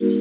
Hello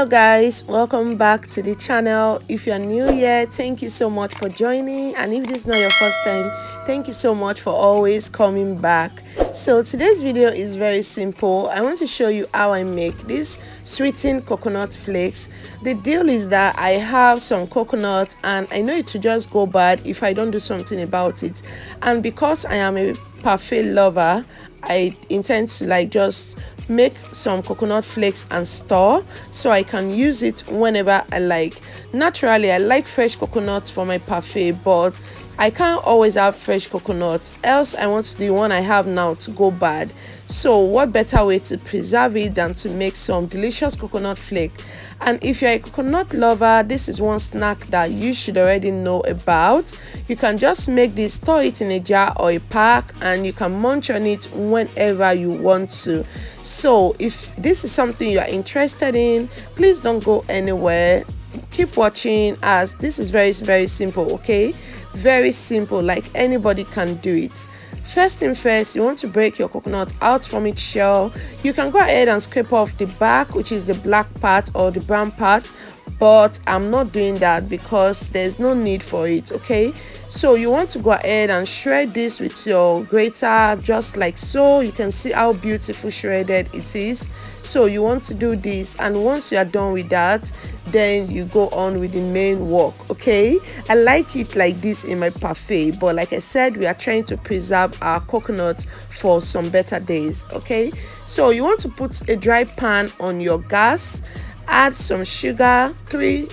guys, welcome back to the channel. If you're new here, thank you so much for joining, and if this is not your first time, thank you so much for always coming back. So today's video is very simple. I want to show you how I make this sweetened coconut flakes. The deal is that I have some coconut and I know it will just go bad if I don't do something about it, and because I am a parfait lover, I intend to just make some coconut flakes and store so I can use it whenever I like. Naturally, I like fresh coconut for my parfait, but I can't always have fresh coconut, else I want the one I have now to go bad. So what better way to preserve it than to make some delicious coconut flake? And if you're a coconut lover, this is one snack that you should already know about. You can just make this, store it in a jar or a pack, and you can munch on it whenever you want to. So if this is something you are interested in, please don't go anywhere. Keep watching, as this is very simple. Okay, very simple, like anybody can do it. First thing first, you want to break your coconut out from its shell. You can go ahead and scrape off the back, which is the black part or the brown part, but I'm not doing that because there's no need for it. Okay, so you want to go ahead and shred this with your grater, just like so. You can see how beautiful shredded it is. So you want to do this, and once you are done with that, then you go on with the main work. Okay, I like it like this in my parfait, but like I said, we are trying to preserve our coconut for some better days. Okay, so you want to put a dry pan on your gas, add some sugar, 3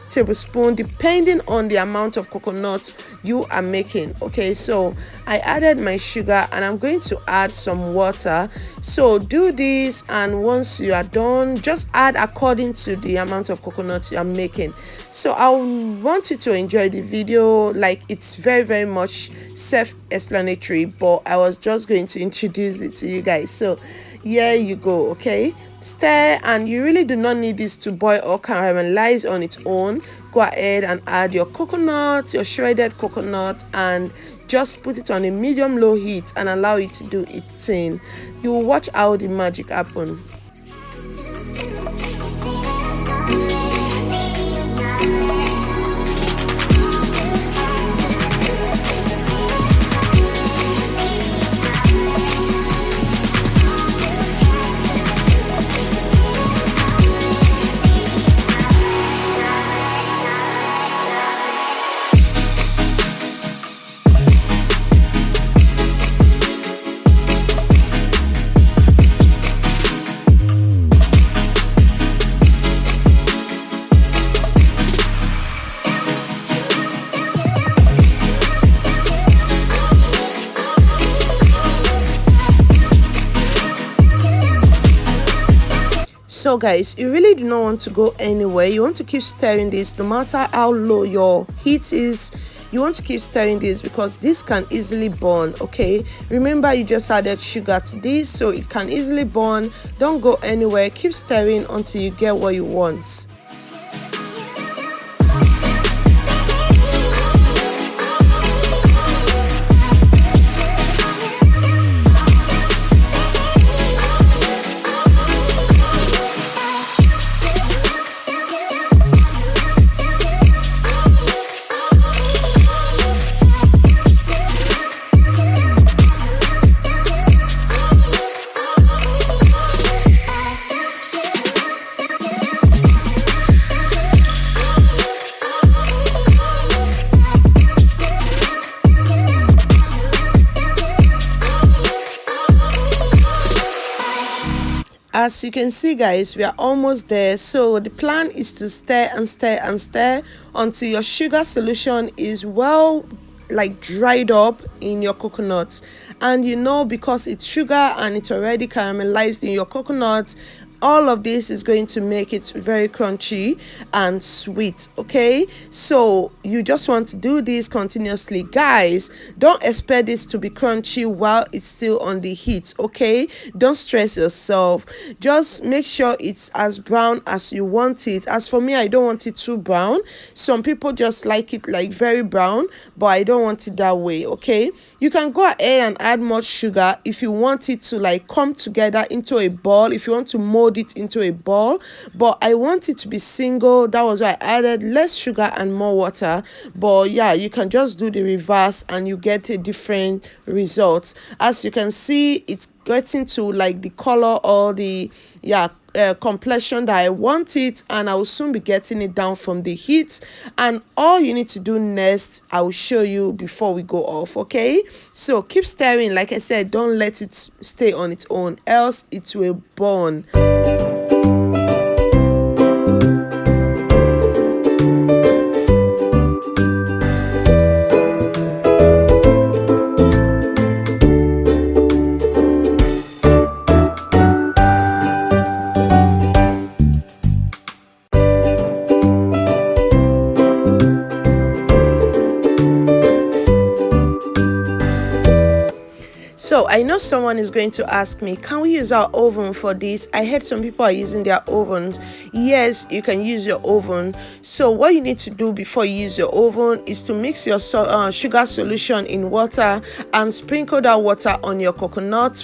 tablespoons, depending on the amount of coconut you are making. Okay, so I added my sugar and I'm going to add some water. So do this, and once you are done, just add according to the amount of coconut you are making. So I want you to enjoy the video. Like, it's very much self-explanatory, but I was just going to introduce it to you guys. So here you go. Okay, stir, and you really do not need this to boil or caramelize on its own. Go ahead and add your coconut, your shredded coconut, and just put it on a medium-low heat and allow it to do its thing. You will watch how the magic happen. So guys, you really do not want to go anywhere. You want to keep stirring this no matter how low your heat is. You want to keep stirring this because this can easily burn. Okay, remember you just added sugar to this, so it can easily burn. Don't go anywhere, keep stirring until you get what you want. As you can see guys, we are almost there. So the plan is to stir and stir and stir until your sugar solution is well dried up in your coconuts. And you know, because it's sugar and it's already caramelized in your coconut, all of this is going to make it very crunchy and sweet. Okay, so you just want to do this continuously, guys. Don't expect this to be crunchy while it's still on the heat. Okay, don't stress yourself. Just make sure it's as brown as you want it. As for me, I don't want it too brown. Some people just like it like very brown, but I don't want it that way. Okay, you can go ahead and add more sugar if you want it to like come together into a ball, if you want to mold it into a ball, but I want it to be single. That was why I added less sugar and more water. But yeah, you can just do the reverse and you get a different result. As you can see, it's getting to like the color or the complexion that I want it, and I will soon be getting it down from the heat. And all you need to do next, I will show you before we go off. Okay, so keep stirring. Like I said, don't let it stay on its own, else it will burn. So I know someone is going to ask me, can we use our oven for this? I heard some people are using their ovens. Yes, you can use your oven. So what you need to do before you use your oven is to mix your sugar solution in water and sprinkle that water on your coconut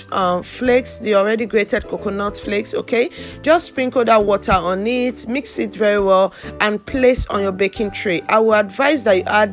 flakes, the already grated coconut flakes. Okay, just sprinkle that water on it, mix it very well, and place on your baking tray. I will advise that you add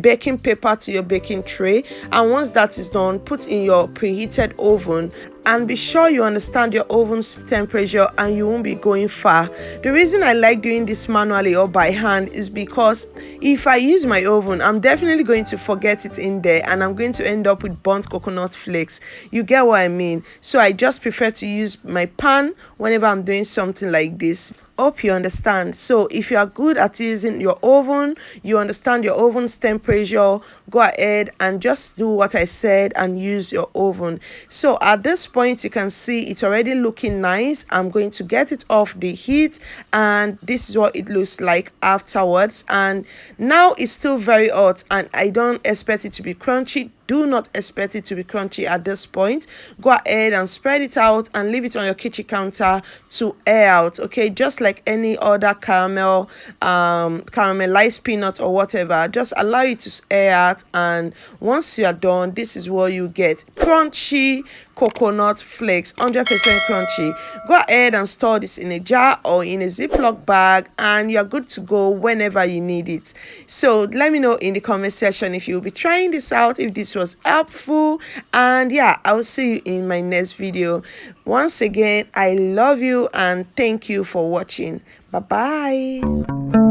baking paper to your baking tray, and once that is done, put in your preheated oven, and be sure you understand your oven's temperature and you won't be going far. The reason I like doing this manually or by hand is because if I use my oven, I'm definitely going to forget it in there and I'm going to end up with burnt coconut flakes. You get what I mean? So I just prefer to use my pan whenever I'm doing something like this. Hope you understand. So if you are good at using your oven, you understand your oven's temperature, go ahead and just do what I said and use your oven. So at this point, you can see it's already looking nice. I'm going to get it off the heat, and this is what it looks like afterwards. And now it's still very hot and I don't expect it to be crunchy. Do not expect it to be crunchy at this point. Go ahead and spread it out and leave it on your kitchen counter to air out. Okay, just like any other caramelized peanut or whatever, just allow it to air out, and once you are done, this is what you get: crunchy coconut flakes, 100% crunchy. Go ahead and store this in a jar or in a Ziploc bag, and you're good to go whenever you need it. So let me know in the comment section if you'll be trying this out, if this was helpful, and yeah, I will see you in my next video. Once again, I love you and thank you for watching. Bye bye.